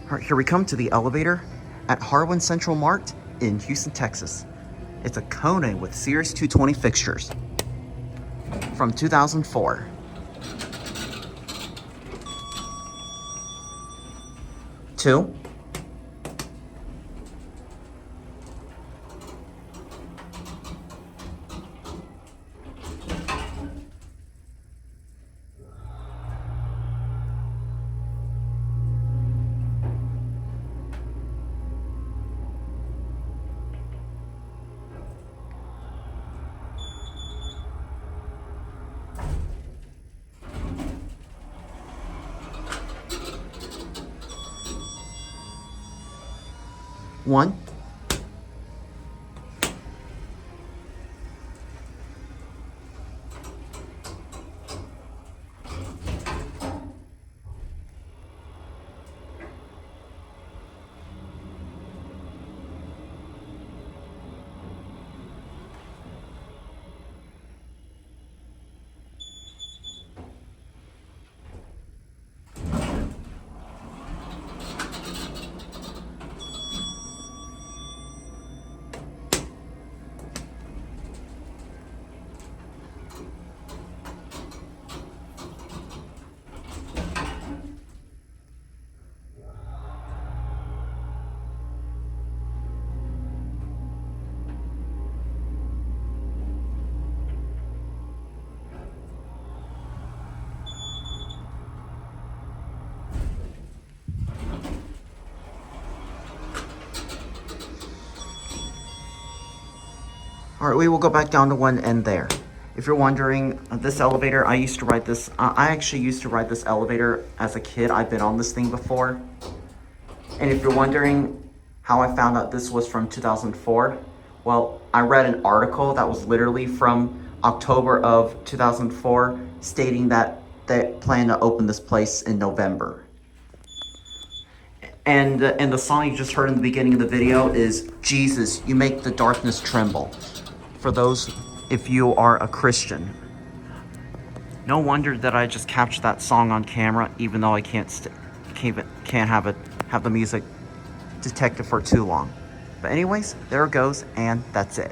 All right, here we come to the elevator at Harwin Central Mart in Houston, Texas. It's a Kone with Series 220 fixtures from 2004. Two. One. All right, we will go back down to one end there. If you're wondering, this elevator, I used to ride this. I actually used to ride this elevator as a kid. I've been on this thing before. And if you're wondering how I found out this was from 2004, well, I read an article that was literally from October of 2004 stating that they plan to open this place in November. And the song you just heard in the beginning of the video is Jesus, You Make the Darkness Tremble. For those, if you are a Christian. No wonder that I just captured that song on camera, even though I can't have the music detected for too long. But anyways, there it goes, and that's it.